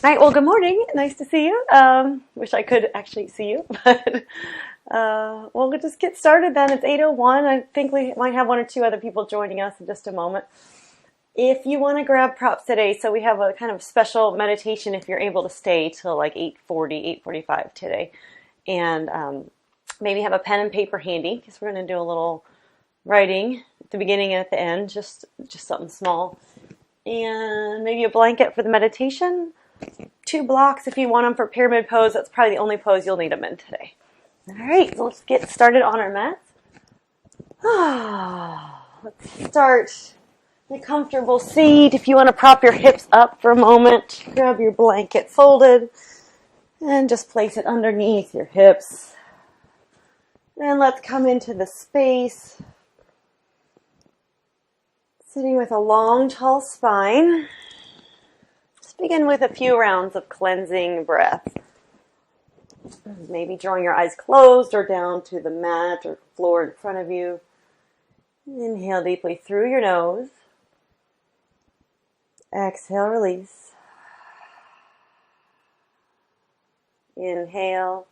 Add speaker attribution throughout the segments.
Speaker 1: Hi, well, good morning. Nice to see you. Wish I could actually see you, but we'll just get started then. It's 8:01. I think we might have one or two other people joining us in just a moment. If you want to grab props today, so we have a kind of special meditation if you're able to stay till like 8:40, 8:45 today. And maybe have a pen and paper handy because we're going to do a little writing at the beginning and at the end, just something small. And maybe a blanket for the meditation. 2 blocks if you want them for pyramid pose. That's probably the only pose you'll need them in today. All right, so let's get started on our mats. Let's start in a comfortable seat. If you want to prop your hips up for a moment, grab your blanket folded and just place it underneath your hips. And let's come into the space, sitting with a long, tall spine. Begin with a few rounds of cleansing breath. Maybe drawing your eyes closed or down to the mat or floor in front of you. Inhale deeply through your nose. Exhale, release. Inhale.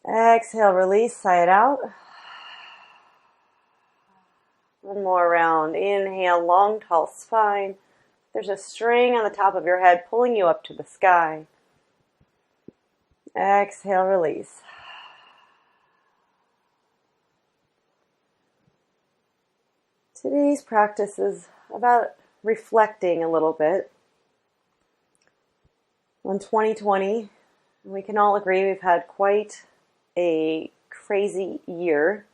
Speaker 1: Exhale, release, sigh it out. One more round. Inhale, long, tall spine. There's a string on the top of your head pulling you up to the sky. Exhale, release. Today's practice is about reflecting a little bit on 2020. We can all agree we've had quite a crazy year.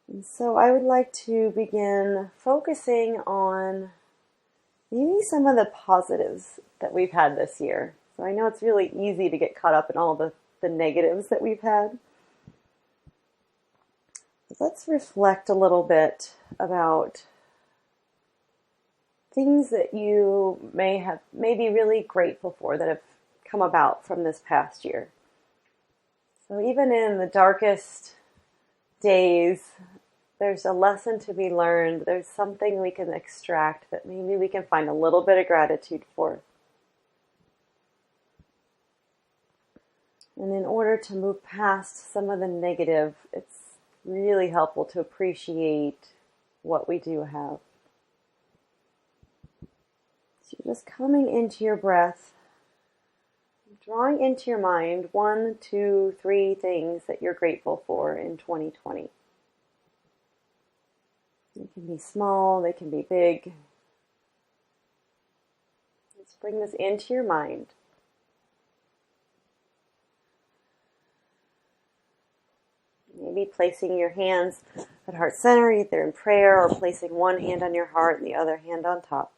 Speaker 1: And so I would like to begin focusing on maybe some of the positives that we've had this year. So I know it's really easy to get caught up in all the negatives that we've had. But let's reflect a little bit about things that you may be really grateful for that have come about from this past year. So even in the darkest days, there's a lesson to be learned. There's something we can extract that maybe we can find a little bit of gratitude for. And in order to move past some of the negative, it's really helpful to appreciate what we do have. So you're just coming into your breath, drawing into your mind 1, 2, 3 things that you're grateful for in 2020. They can be small, they can be big. Let's bring this into your mind. Maybe placing your hands at heart center, either in prayer or placing one hand on your heart and the other hand on top.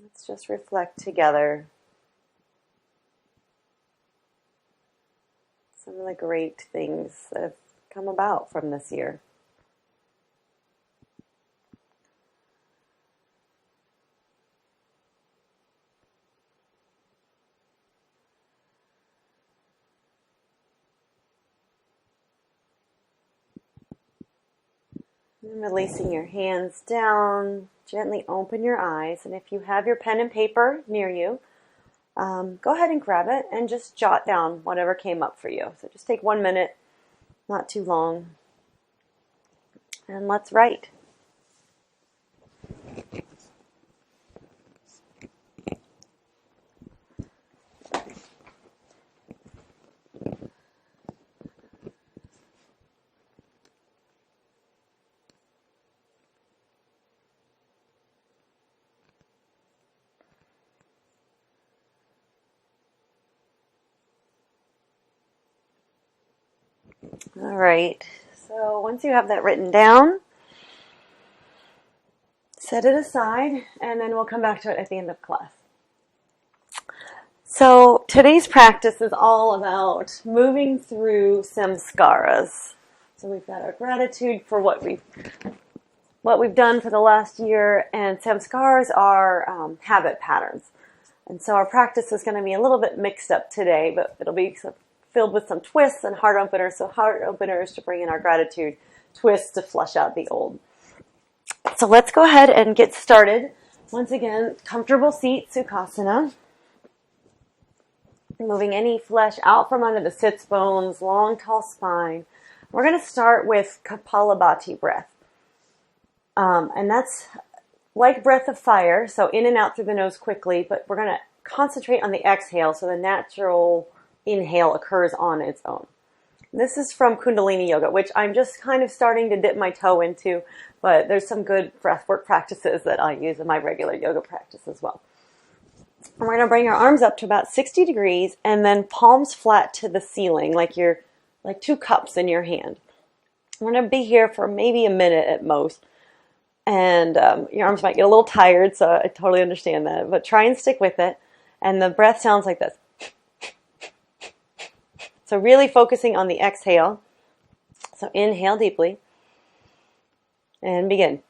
Speaker 1: Let's just reflect together some of the great things that have come about from this year. And releasing your hands down, gently open your eyes, and if you have your pen and paper near you, go ahead and grab it and just jot down whatever came up for you. So just take 1 minute. Not too long. And let's write. All right, so once you have that written down, set it aside, and then we'll come back to it at the end of class. So today's practice is all about moving through samskaras. So we've got our gratitude for what we've done for the last year, and samskaras are habit patterns. And so our practice is going to be a little bit mixed up today, but it'll be filled with some twists and heart openers. So heart openers to bring in our gratitude, twists to flush out the old. So let's go ahead and get started. Once again, comfortable seat, Sukhasana. Moving any flesh out from under the sits bones, long, tall spine. We're going to start with Kapalabhati breath. And that's like breath of fire, so in and out through the nose quickly, but we're going to concentrate on the exhale so the natural inhale occurs on its own. This is from Kundalini Yoga, which I'm just kind of starting to dip my toe into, but there's some good breathwork practices that I use in my regular yoga practice as well. And we're going to bring our arms up to about 60 degrees and then palms flat to the ceiling, like two cups in your hand. We're going to be here for maybe a minute at most. And your arms might get a little tired, so I totally understand that. But try and stick with it. And the breath sounds like this. So really focusing on the exhale. So inhale deeply. And begin.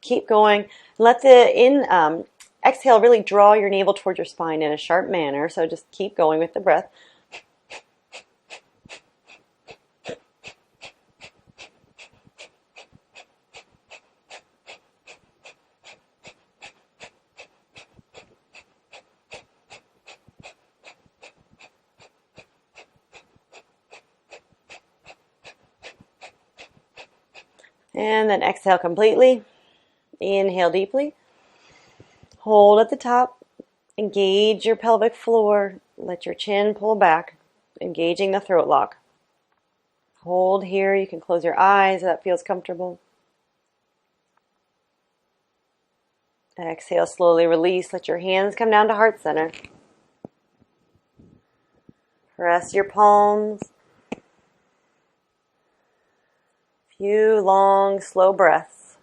Speaker 1: Keep going. Let the exhale really draw your navel towards your spine in a sharp manner. So just keep going with the breath. And then exhale completely. Inhale deeply. Hold at the top. Engage your pelvic floor. Let your chin pull back, engaging the throat lock. Hold here. You can close your eyes if that feels comfortable. Exhale, slowly release. Let your hands come down to heart center. Press your palms. Few long, slow breaths.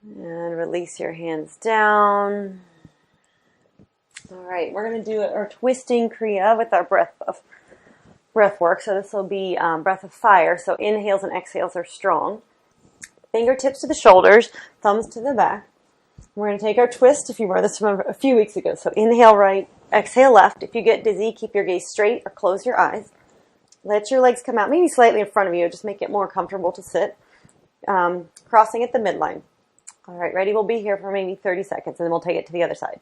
Speaker 1: And release your hands down. All right, we're going to do our twisting kriya with our breath work. So this will be breath of fire. So inhales and exhales are strong. Fingertips to the shoulders, thumbs to the back. We're going to take our twist. If you wore this from a few weeks ago. So inhale right, exhale left. If you get dizzy, keep your gaze straight or close your eyes. Let your legs come out, maybe slightly in front of you. Just make it more comfortable to sit. Crossing at the midline. All right, ready? We'll be here for maybe 30 seconds, and then we'll take it to the other side.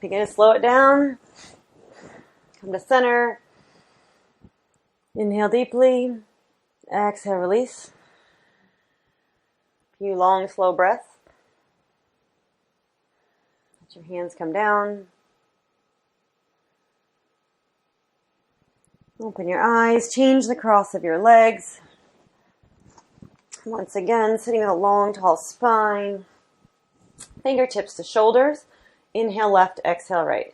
Speaker 1: Begin to slow it down. Come to center. Inhale deeply. Exhale, release. A few long, slow breaths. Let your hands come down. Open your eyes. Change the cross of your legs. Once again, sitting with a long, tall spine. Fingertips to shoulders. Inhale left, exhale right.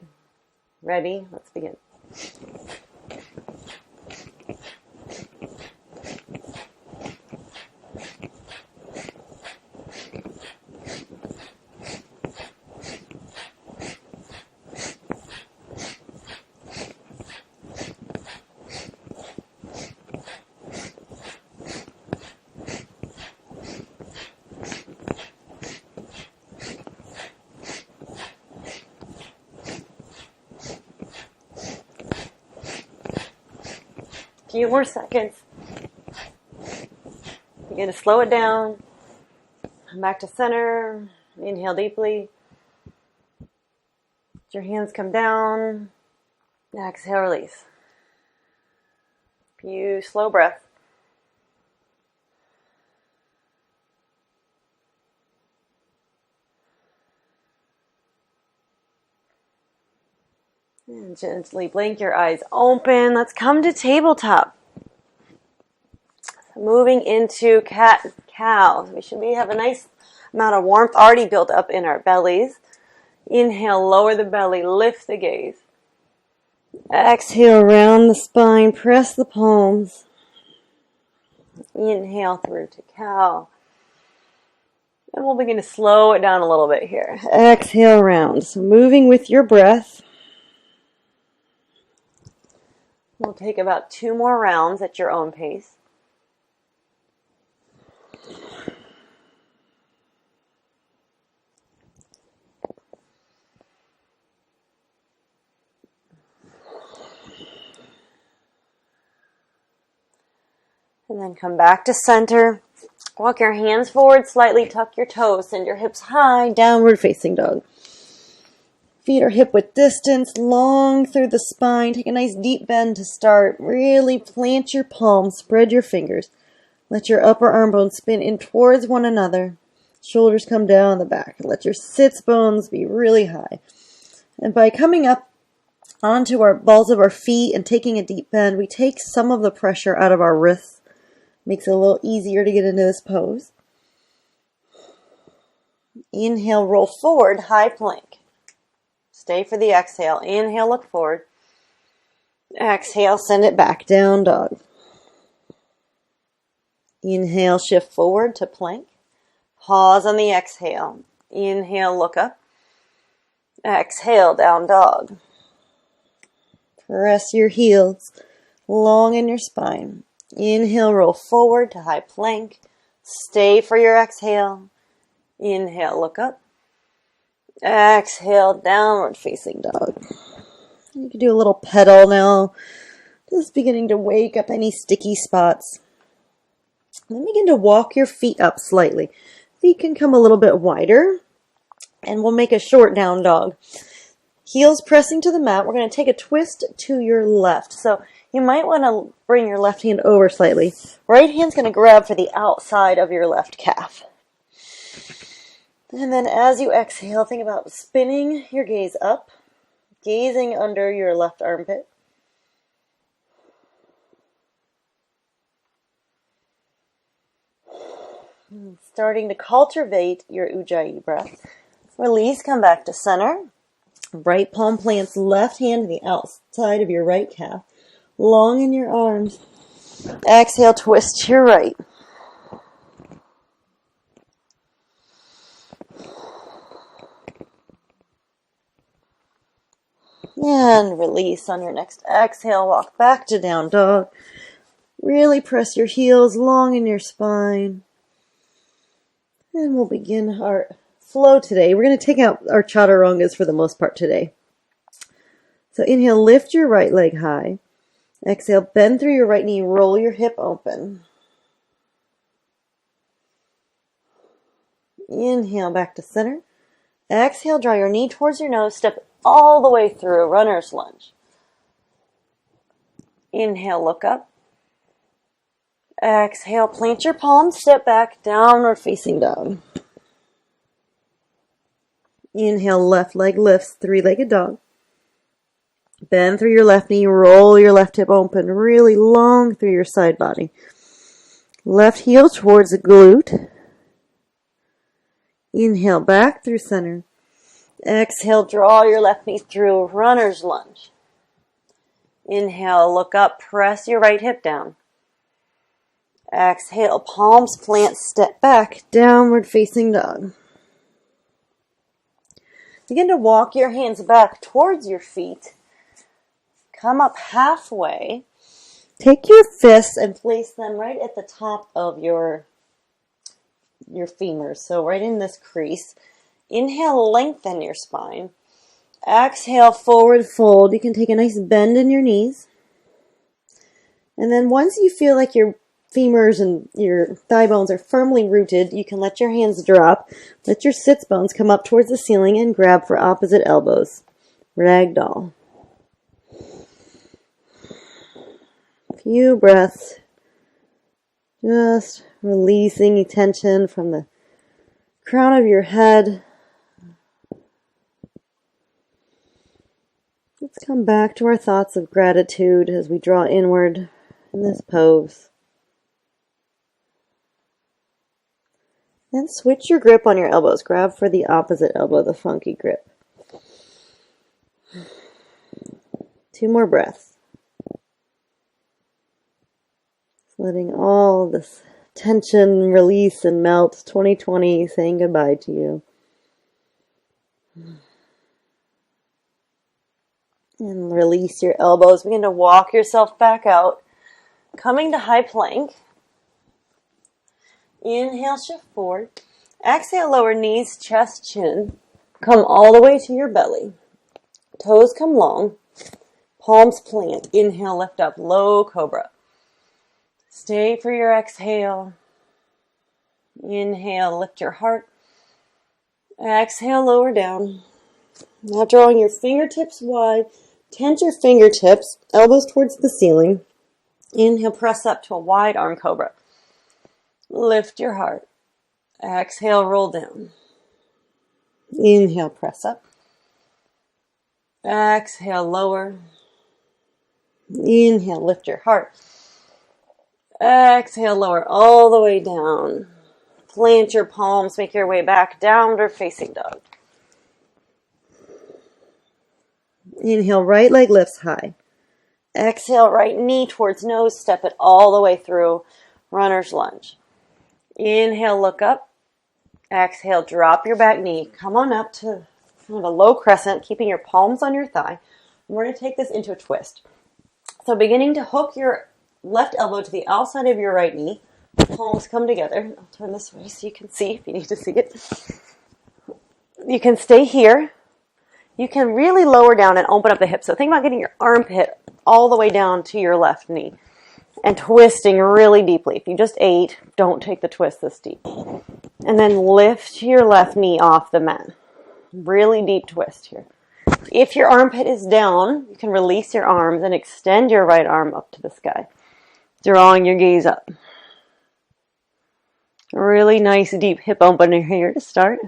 Speaker 1: Ready? Let's begin. Few more seconds. Begin to slow it down. Come back to center. Inhale deeply. Let your hands come down. Exhale, release. Few slow breaths. And gently blink your eyes open. Let's come to tabletop. Moving into cat and cow. We should have a nice amount of warmth already built up in our bellies. Inhale, lower the belly, lift the gaze. Exhale, round the spine, press the palms. Inhale through to cow. And we'll begin to slow it down a little bit here. Exhale, round. So moving with your breath. We'll take about 2 more rounds at your own pace. And then come back to center. Walk your hands forward slightly, tuck your toes, send your hips high, downward facing dog. Feet are hip width distance, long through the spine. Take a nice deep bend to start. Really plant your palms, spread your fingers. Let your upper arm bones spin in towards one another. Shoulders come down the back. Let your sits bones be really high. And by coming up onto our balls of our feet and taking a deep bend, we take some of the pressure out of our wrists. Makes it a little easier to get into this pose. Inhale, roll forward, high plank. Stay for the exhale. Inhale, look forward. Exhale, send it back, down dog. Inhale, shift forward to plank. Pause on the exhale. Inhale, look up. Exhale, down dog. Press your heels long in your spine. Inhale, roll forward to high plank. Stay for your exhale. Inhale, look up. Exhale, downward facing dog. You can do a little pedal now. Just beginning to wake up any sticky spots. Then begin to walk your feet up slightly. Feet can come a little bit wider. And we'll make a short down dog. Heels pressing to the mat. We're going to take a twist to your left. So you might want to bring your left hand over slightly. Right hand's going to grab for the outside of your left calf. And then as you exhale, think about spinning your gaze up, gazing under your left armpit. Starting to cultivate your Ujjayi breath. Release, come back to center. Right palm plants left hand to the outside of your right calf. Long in your arms. Exhale, twist to your right. And release on your next exhale. Walk back to down dog. Really press your heels long in your spine. And we'll begin our flow today. We're going to take out our chaturangas for the most part today. So inhale, lift your right leg high. Exhale, bend through your right knee, roll your hip open. Inhale, back to center. Exhale, draw your knee towards your nose, step all the way through, runner's lunge. Inhale, look up. Exhale, plant your palms, step back, downward facing dog. Inhale, left leg lifts, three-legged dog. Bend through your left knee, roll your left hip open, really long through your side body. Left heel towards the glute. Inhale, back through center. Exhale, draw your left knee through, runner's lunge. Inhale, look up, press your right hip down. Exhale, palms plant, step back, downward facing dog. Begin to walk your hands back towards your feet. Come up halfway. Take your fists and place them right at the top of your femurs. So right in this crease. Inhale, lengthen your spine. Exhale, forward fold. You can take a nice bend in your knees. And then once you feel like your femurs and your thigh bones are firmly rooted, you can let your hands drop. Let your sits bones come up towards the ceiling and grab for opposite elbows. Ragdoll. Few breaths. Just releasing tension from the crown of your head. Let's come back to our thoughts of gratitude as we draw inward in this pose. Then switch your grip on your elbows. Grab for the opposite elbow, the funky grip. 2 more breaths. Letting all this tension release and melt. 2020 saying goodbye to you. And release your elbows. Begin to walk yourself back out. Coming to high plank. Inhale, shift forward. Exhale, lower knees, chest, chin. Come all the way to your belly. Toes come long. Palms plant. Inhale, lift up, low cobra. Stay for your exhale. Inhale, lift your heart. Exhale, lower down. Now drawing your fingertips wide. Tense your fingertips, elbows towards the ceiling. Inhale, press up to a wide arm cobra. Lift your heart. Exhale, roll down. Inhale, press up. Exhale, lower. Inhale, lift your heart. Exhale, lower all the way down. Plant your palms, make your way back, downward facing dog. Inhale, right leg lifts high. Exhale, right knee towards nose, step it all the way through, runner's lunge. Inhale, look up. Exhale, drop your back knee. Come on up to kind of a low crescent, keeping your palms on your thigh. And we're going to take this into a twist. So beginning to hook your left elbow to the outside of your right knee. Palms come together. I'll turn this way so you can see if you need to see it. You can stay here. You can really lower down and open up the hips. So think about getting your armpit all the way down to your left knee and twisting really deeply. If you just ate, don't take the twist this deep. And then lift your left knee off the mat. Really deep twist here. If your armpit is down, you can release your arms and extend your right arm up to the sky, drawing your gaze up. Really nice deep hip opener here to start.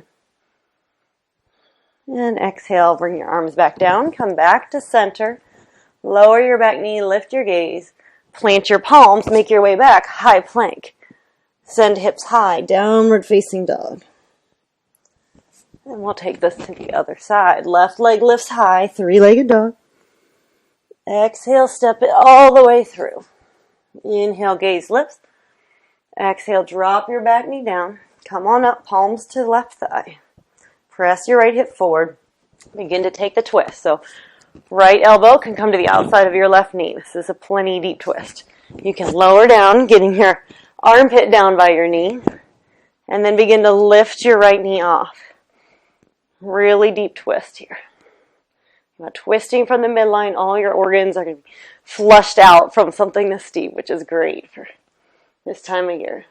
Speaker 1: And exhale, bring your arms back down, come back to center, lower your back knee, lift your gaze, plant your palms, make your way back, high plank. Send hips high, downward facing dog. And we'll take this to the other side. Left leg lifts high, 3-legged dog. Exhale, step it all the way through. Inhale, gaze lifts. Exhale, drop your back knee down. Come on up, palms to the left thigh. Press your right hip forward. Begin to take the twist. So right elbow can come to the outside of your left knee. This is a plenty deep twist. You can lower down, getting your armpit down by your knee. And then begin to lift your right knee off. Really deep twist here. Now twisting from the midline, all your organs are going to be flushed out from something this deep, which is great for this time of year.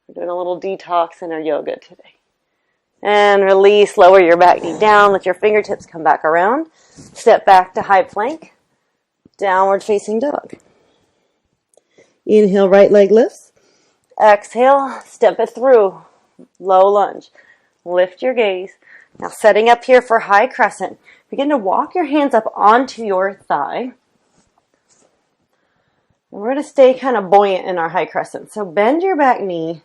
Speaker 1: We're doing a little detox in our yoga today. And release, lower your back knee down, let your fingertips come back around. Step back to high plank, downward facing dog. Inhale, right leg lifts. Exhale, step it through, low lunge. Lift your gaze. Now setting up here for high crescent. Begin to walk your hands up onto your thigh. And we're going to stay kind of buoyant in our high crescent. So bend your back knee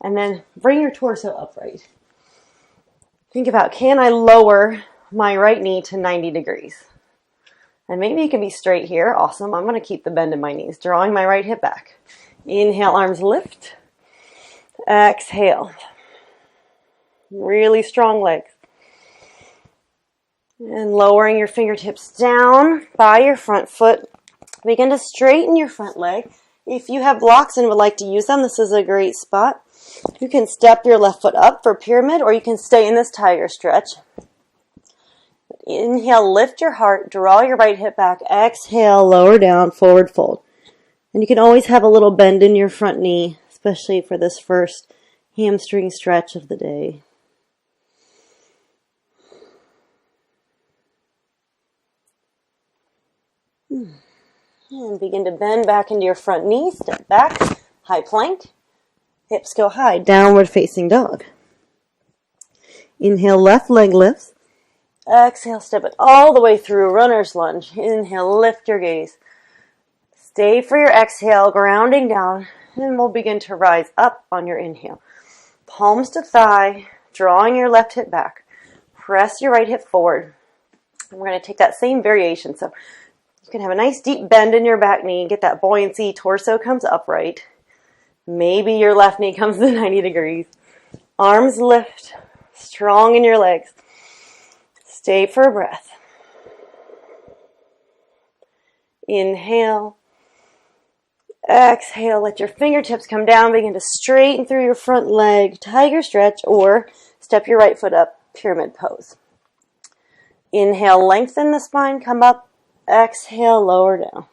Speaker 1: and then bring your torso upright. Think about, can I lower my right knee to 90 degrees? And maybe you can be straight here. Awesome. I'm going to keep the bend in my knees, drawing my right hip back. Inhale, arms lift. Exhale. Really strong legs. And lowering your fingertips down by your front foot. Begin to straighten your front leg. If you have blocks and would like to use them, this is a great spot. You can step your left foot up for pyramid, or you can stay in this tiger stretch. Inhale, lift your heart, draw your right hip back. Exhale, lower down, forward fold. And you can always have a little bend in your front knee, especially for this first hamstring stretch of the day. And begin to bend back into your front knee. Step back, high plank. Hips go high, downward facing dog. Inhale, left leg lifts. Exhale, step it all the way through, runner's lunge. Inhale, lift your gaze. Stay for your exhale, grounding down, and we'll begin to rise up on your inhale. Palms to thigh, drawing your left hip back. Press your right hip forward. And we're going to take that same variation. So you can have a nice deep bend in your back knee, get that buoyancy, torso comes upright. Maybe your left knee comes to 90 degrees. Arms lift, strong in your legs. Stay for a breath. Inhale. Exhale, let your fingertips come down, begin to straighten through your front leg, tiger stretch, or step your right foot up, pyramid pose. Inhale, lengthen the spine, come up. Exhale, lower down.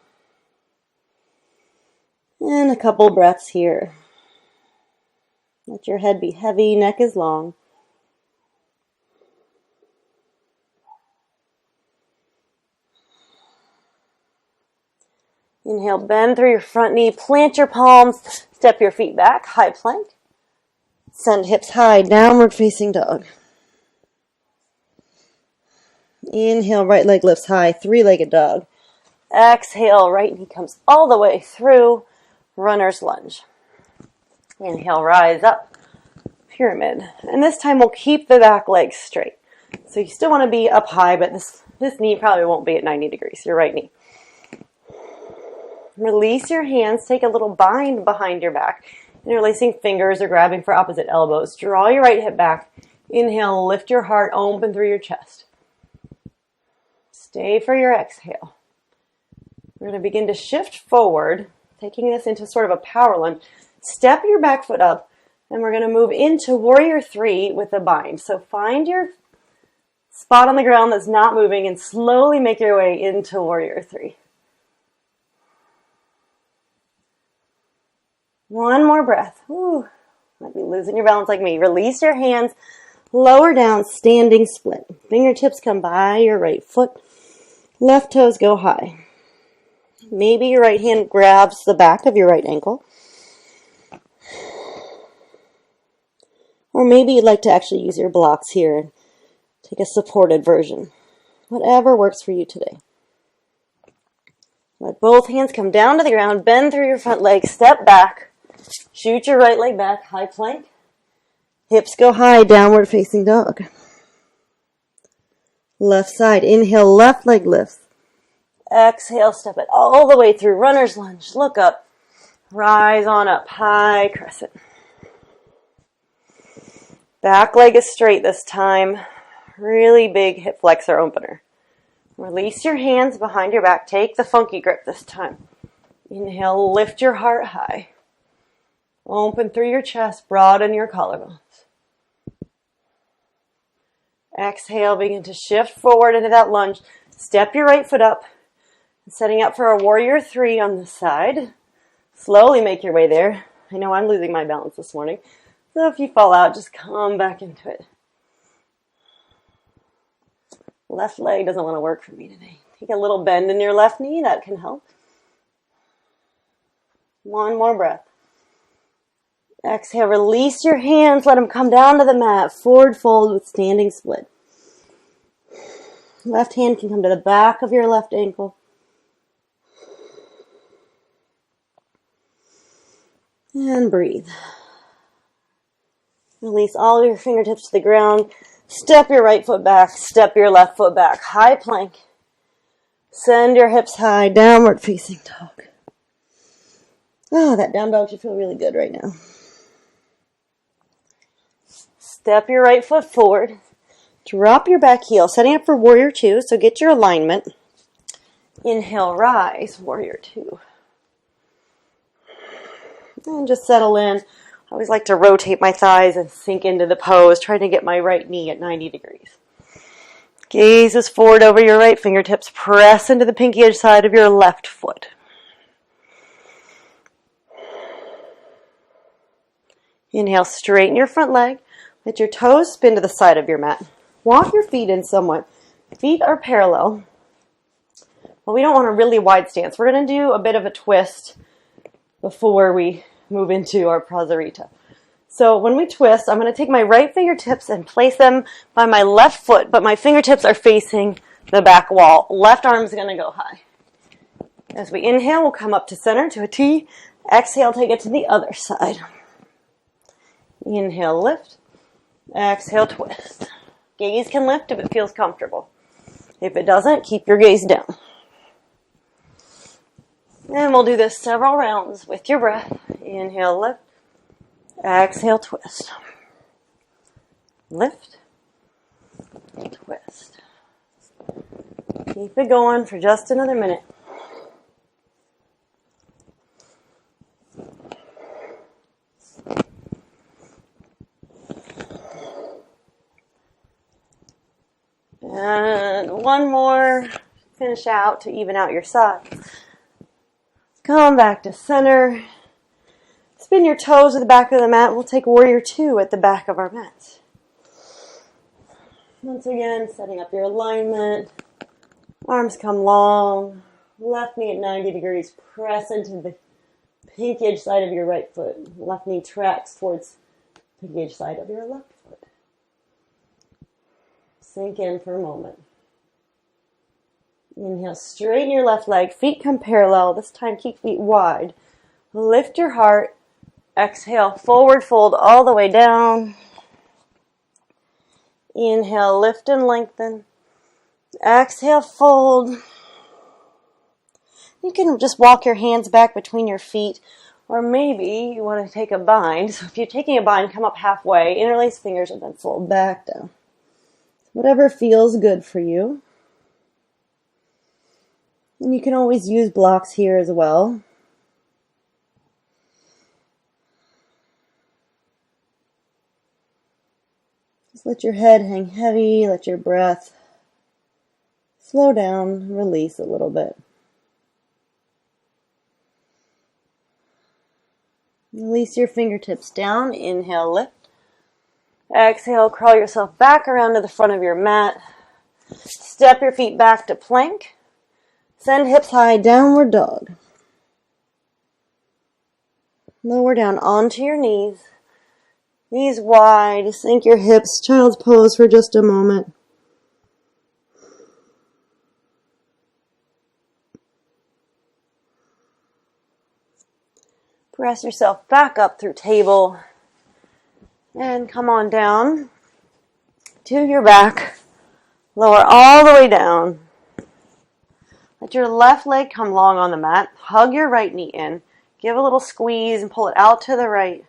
Speaker 1: And a couple breaths here. Let your head be heavy, neck is long. Inhale, bend through your front knee, plant your palms, step your feet back, high plank. Send hips high, downward facing dog. Inhale, right leg lifts high, three-legged dog. Exhale, right knee comes all the way through, runner's lunge. Inhale, rise up, pyramid. And this time we'll keep the back leg straight. So you still want to be up high, but this knee probably won't be at 90 degrees, your right knee. Release your hands, take a little bind behind your back. Interlacing fingers or grabbing for opposite elbows. Draw your right hip back. Inhale, lift your heart, open through your chest. Stay for your exhale. We're going to begin to shift forward, taking this into sort of a power lunge. Step your back foot up, and we're going to move into warrior three with a bind. So find your spot on the ground that's not moving and slowly make your way into warrior three. One more breath. Ooh, might be losing your balance like me. Release your hands, lower down, standing split. Fingertips come by your right foot. Left toes go high. Maybe your right hand grabs the back of your right ankle. Or maybe you'd like to actually use your blocks here and take a supported version. Whatever works for you today. Let both hands come down to the ground, bend through your front leg, step back. Shoot your right leg back, high plank. Hips go high, downward facing dog. Left side, inhale, left leg lifts. Exhale, step it all the way through, runner's lunge. Look up, rise on up, high crescent. Back leg is straight this time. Really big hip flexor opener. Release your hands behind your back. Take the funky grip this time. Inhale, lift your heart high. Open through your chest, broaden your collarbones. Exhale, begin to shift forward into that lunge. Step your right foot up. Setting up for a warrior three on the side. Slowly make your way there. I know I'm losing my balance this morning. So if you fall out, just come back into it. Left leg doesn't want to work for me today. Take a little bend in your left knee. That can help. One more breath. Exhale, release your hands. Let them come down to the mat. Forward fold with standing split. Left hand can come to the back of your left ankle. And breathe. Release all your fingertips to the ground. Step your right foot back. Step your left foot back. High plank. Send your hips high. Downward facing dog. Oh, that down dog should feel really good right now. Step your right foot forward. Drop your back heel. Setting up for warrior two. So get your alignment. Inhale, rise. Warrior two. And just settle in. I always like to rotate my thighs and sink into the pose, trying to get my right knee at 90 degrees. Gaze is forward over your right fingertips. Press into the pinky edge side of your left foot. Inhale, straighten your front leg. Let your toes spin to the side of your mat. Walk your feet in somewhat. Feet are parallel. But we don't want a really wide stance. We're going to do a bit of a twist before we move into our prasarita. So when we twist, I'm going to take my right fingertips and place them by my left foot, but my fingertips are facing the back wall. Left arm is going to go high. As we inhale, we'll come up to center to a T. Exhale, take it to the other side. Inhale, lift. Exhale, twist. Gaze can lift if it feels comfortable. If it doesn't, keep your gaze down. And we'll do this several rounds with your breath. Inhale, lift. Exhale, twist. Lift. Twist. Keep it going for just another minute. And one more. Finish out to even out your sides. Come back to center. Spin your toes to the back of the mat. We'll take warrior two at the back of our mat. Once again, setting up your alignment. Arms come long. Left knee at 90 degrees. Press into the pink edge side of your right foot. Left knee tracks towards the pink edge side of your left foot. Sink in for a moment. Inhale, straighten your left leg. Feet come parallel. This time, keep feet wide. Lift your heart. Exhale, forward fold all the way down. Inhale, lift and lengthen. Exhale, fold. You can just walk your hands back between your feet, or maybe you want to take a bind. So if you're taking a bind, come up halfway, interlace fingers, and then fold back down. Whatever feels good for you. And you can always use blocks here as well. Just let your head hang heavy, let your breath slow down, release a little bit. Release your fingertips down, inhale, lift. Exhale, crawl yourself back around to the front of your mat. Step your feet back to plank. Send hips high, downward dog. Lower down onto your knees. Knees wide, sink your hips, child's pose for just a moment. Press yourself back up through table. And come on down to your back. Lower all the way down. Let your left leg come long on the mat. Hug your right knee in. Give a little squeeze and pull it out to the right.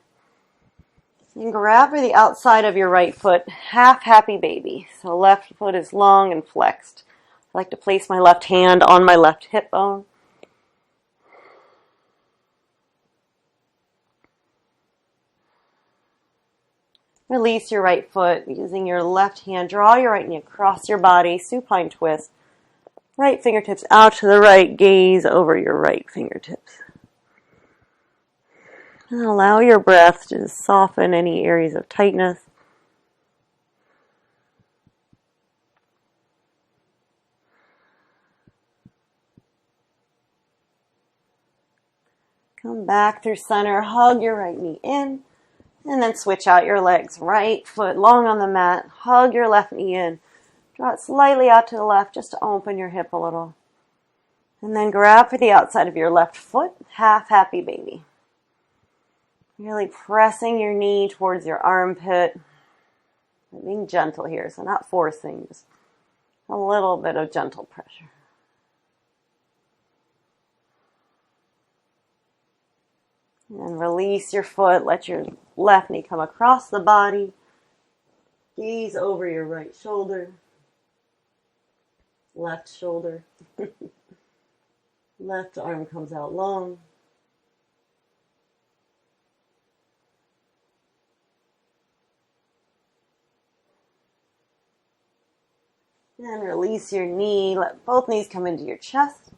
Speaker 1: And grab for the outside of your right foot. Half happy baby. So left foot is long and flexed. I like to place my left hand on my left hip bone. Release your right foot using your left hand. Draw your right knee across your body. Supine twist. Right fingertips out to the right. Gaze over your right fingertips. And allow your breath to soften any areas of tightness. Come back through center. Hug your right knee in. And then switch out your legs. Right foot long on the mat. Hug your left knee in. Draw it slightly out to the left just to open your hip a little. And then grab for the outside of your left foot. Half happy baby. Really pressing your knee towards your armpit. Being gentle here, so not forcing. Just a little bit of gentle pressure. And release your foot. Let your left knee come across the body. Gaze over your right shoulder. Left shoulder. Left arm comes out long. And release your knee. Let both knees come into your chest.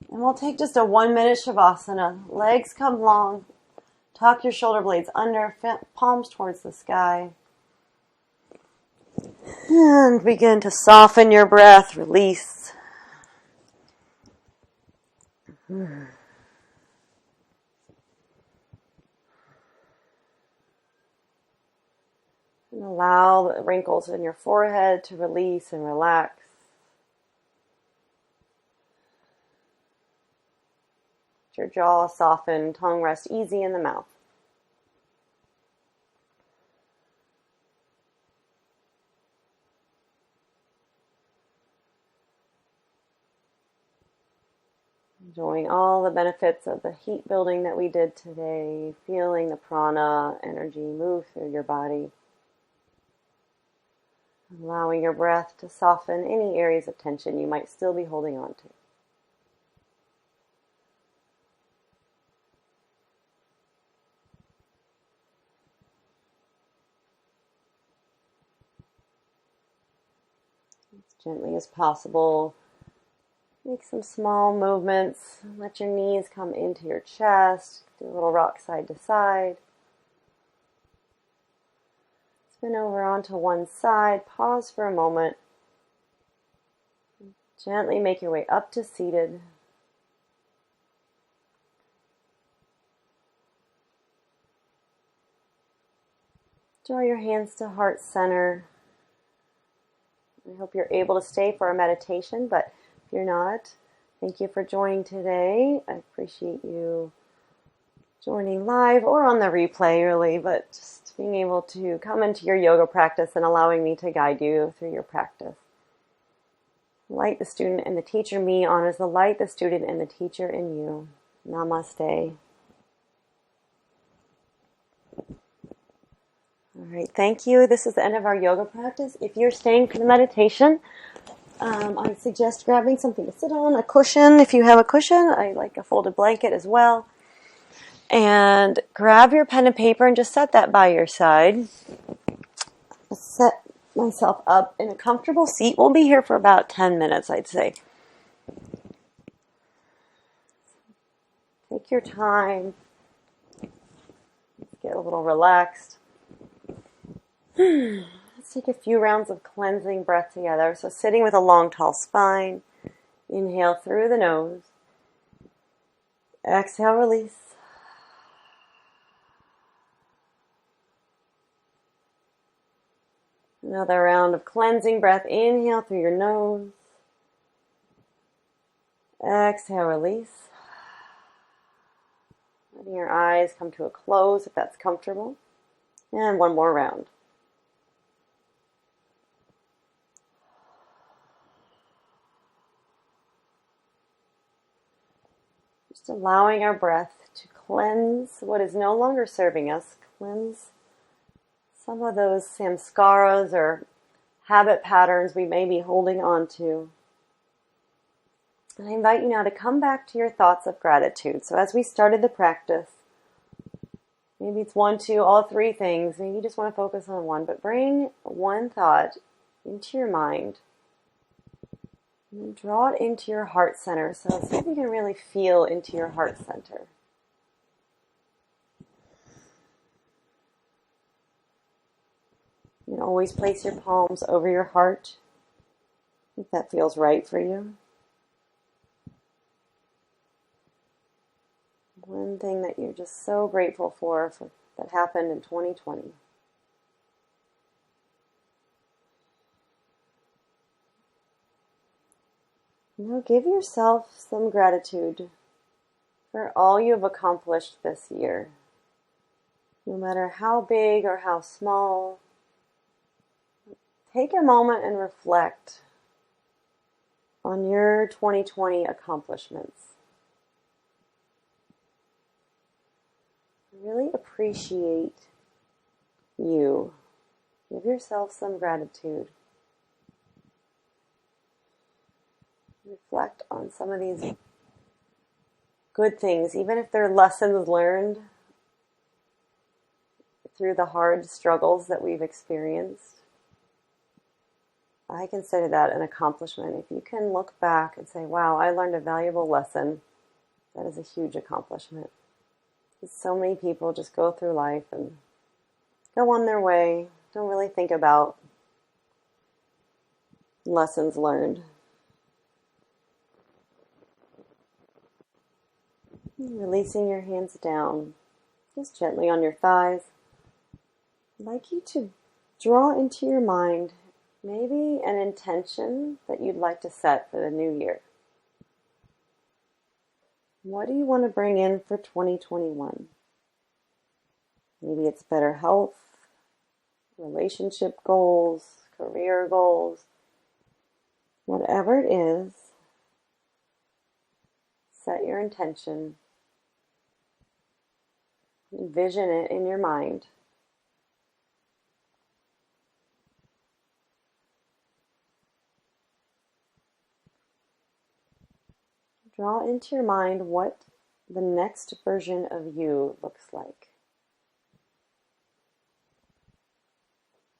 Speaker 1: And we'll take just a 1-minute Shavasana. Legs come long. Tuck your shoulder blades under, palms towards the sky. And begin to soften your breath. Release. And allow the wrinkles in your forehead to release and relax. Let your jaw soften, tongue rest easy in the mouth. Enjoying all the benefits of the heat building that we did today, feeling the prana energy move through your body. Allowing your breath to soften any areas of tension you might still be holding on to. As gently as possible, make some small movements. Let your knees come into your chest. Do a little rock side to side. Spin over onto one side. Pause for a moment. Gently make your way up to seated. Draw your hands to heart center. I hope you're able to stay for our meditation, but if you're not, thank you for joining today. I appreciate you joining live or on the replay, really, but just being able to come into your yoga practice and allowing me to guide you through your practice. Light the student and the teacher me honors the light, the student, and the teacher in you. Namaste. All right, thank you. This is the end of our yoga practice. If you're staying for the meditation, I suggest grabbing something to sit on, a cushion if you have a cushion. I like a folded blanket as well. And grab your pen and paper and just set that by your side. I'll set myself up in a comfortable seat. We'll be here for about 10 minutes, I'd say. Take your time. Get a little relaxed. Let's take a few rounds of cleansing breath together. So sitting with a long, tall spine. Inhale through the nose. Exhale, release. Another round of cleansing breath. Inhale through your nose. Exhale, release. Letting your eyes come to a close if that's comfortable. And one more round. Just allowing our breath to cleanse what is no longer serving us. Cleanse some of those samskaras or habit patterns we may be holding on to. And I invite you now to come back to your thoughts of gratitude. So as we started the practice, maybe it's one, two, all three things. Maybe you just want to focus on one, but bring one thought into your mind. And then draw it into your heart center. So see if you can really feel into your heart center. You can always place your palms over your heart if that feels right for you. One thing that you're just so grateful for that happened in 2020. Now give yourself some gratitude for all you have accomplished this year. No matter how big or how small, take a moment and reflect on your 2020 accomplishments. Really appreciate you. Give yourself some gratitude. Reflect on some of these good things, even if they're lessons learned through the hard struggles that we've experienced. I consider that an accomplishment. If you can look back and say, wow, I learned a valuable lesson, that is a huge accomplishment. So many people just go through life and go on their way, don't really think about lessons learned. Releasing your hands down, just gently on your thighs. I'd like you to draw into your mind maybe an intention that you'd like to set for the new year. What do you want to bring in for 2021? Maybe it's better health, relationship goals, career goals, whatever it is, set your intention, envision it in your mind. Draw into your mind what the next version of you looks like.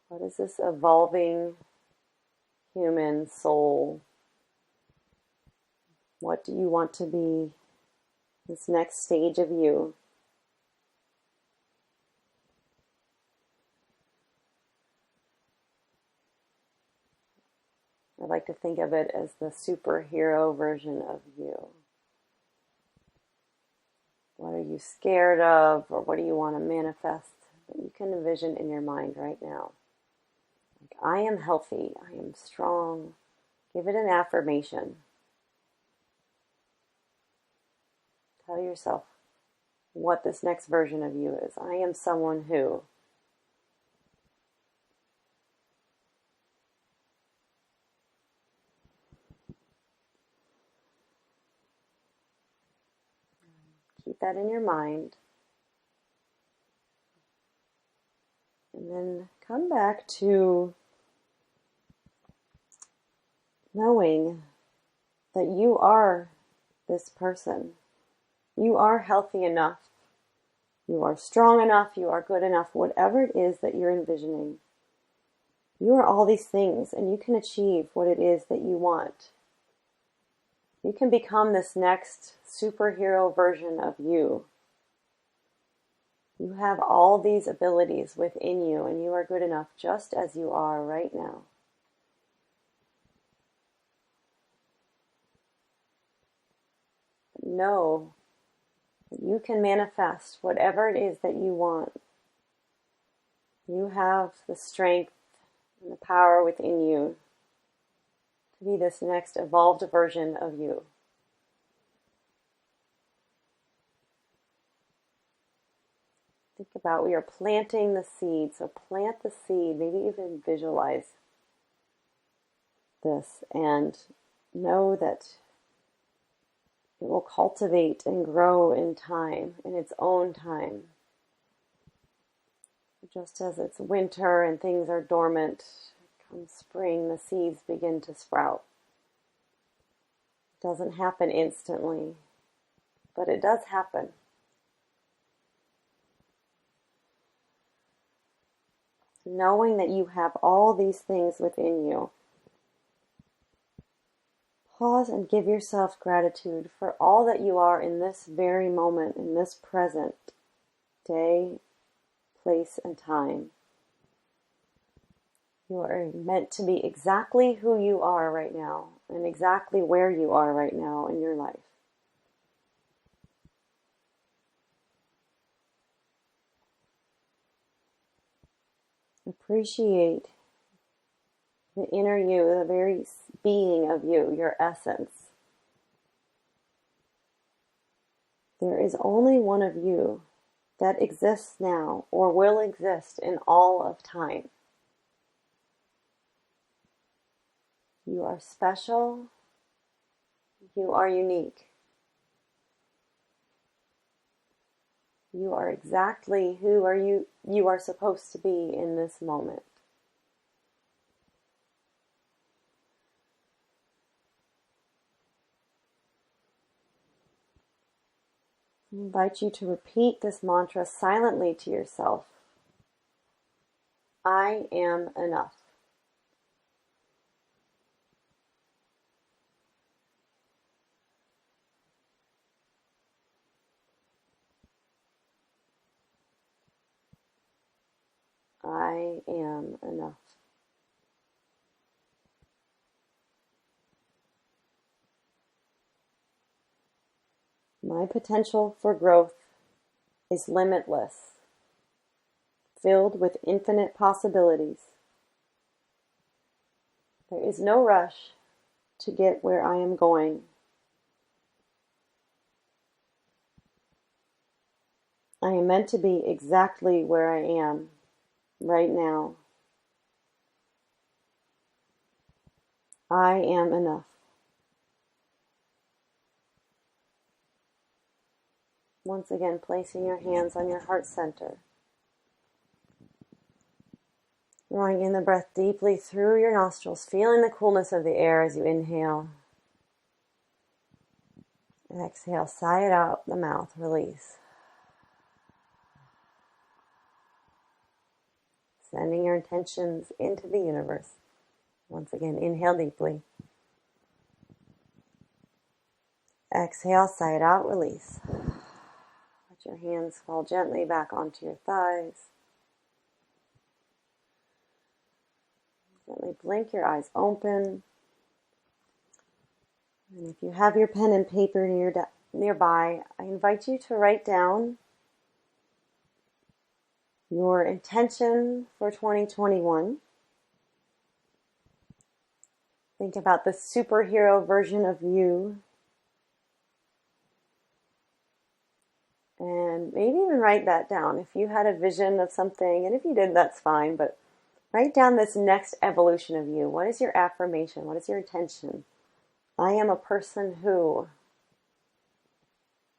Speaker 1: What is this evolving human soul? What do you want to be this next stage of you? I like to think of it as the superhero version of you. What are you scared of, or what do you want to manifest that you can envision in your mind right now? Like, I am healthy, I am strong. Give it an affirmation. Tell yourself what this next version of you is. I am someone who. Keep that in your mind. And then come back to knowing that you are this person. You are healthy enough. You are strong enough. You are good enough. Whatever it is that you're envisioning. You are all these things, and you can achieve what it is that you want. You can become this next superhero version of you. You have all these abilities within you, and you are good enough just as you are right now. Know that you can manifest whatever it is that you want. You have the strength and the power within you to be this next evolved version of you. Think about, we are planting the seed. So plant the seed, maybe even visualize this and know that it will cultivate and grow in time, in its own time. Just as it's winter and things are dormant, come spring, the seeds begin to sprout. It doesn't happen instantly, but it does happen. Knowing that you have all these things within you, pause and give yourself gratitude for all that you are in this very moment, in this present day, place, and time. You are meant to be exactly who you are right now, and exactly where you are right now in your life. Appreciate the inner you, the very being of you, your essence. There is only one of you that exists now or will exist in all of time. You are special. You are unique. You are exactly who you are supposed to be in this moment. I invite you to repeat this mantra silently to yourself. I am enough. I am enough. My potential for growth is limitless. filled with infinite possibilities. There is no rush to get where I am going. I am meant to be exactly where I am right now. I am enough. Once again, placing your hands on your heart center. Drawing in the breath deeply through your nostrils, feeling the coolness of the air as you inhale. And exhale, sigh it out the mouth, release. Sending your intentions into the universe. Once again, inhale deeply. Exhale, sigh it out, release. Let your hands fall gently back onto your thighs. Gently blink your eyes open. And if you have your pen and paper nearby, I invite you to write down your intention for 2021. Think about the superhero version of you. And maybe even write that down if you had a vision of something. And if you did, that's fine. But write down this next evolution of you. What is your affirmation? What is your intention? I am a person who.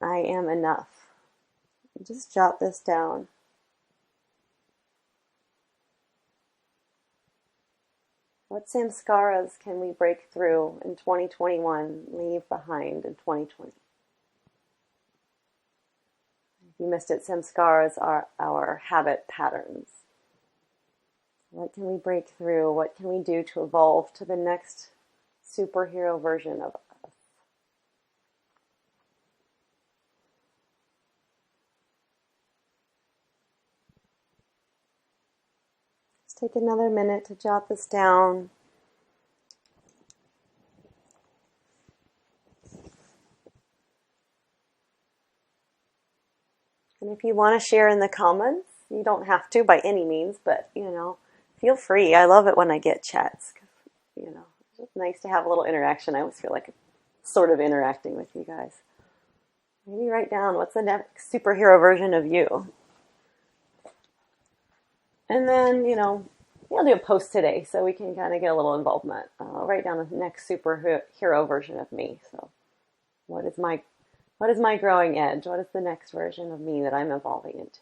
Speaker 1: I am enough. Just jot this down. What samskaras can we break through in 2021, leave behind in 2020? If you missed it, samskaras are our habit patterns. What can we break through? What can we do to evolve to the next superhero version of us? Just take another minute to jot this down. And if you want to share in the comments, you don't have to by any means, but, feel free. I love it when I get chats. It's nice to have a little interaction. I always feel like sort of interacting with you guys. Maybe write down what's the next superhero version of you. And then, I'll do a post today so we can kind of get a little involvement. I'll write down the next superhero version of me. So what is my growing edge? What is the next version of me that I'm evolving into?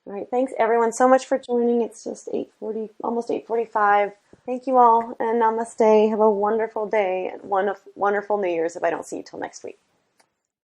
Speaker 1: All right, thanks everyone so much for joining. It's just 8:40, almost 8:45. Thank you all, and namaste. Have a wonderful day and wonderful New Year's if I don't see you till next week.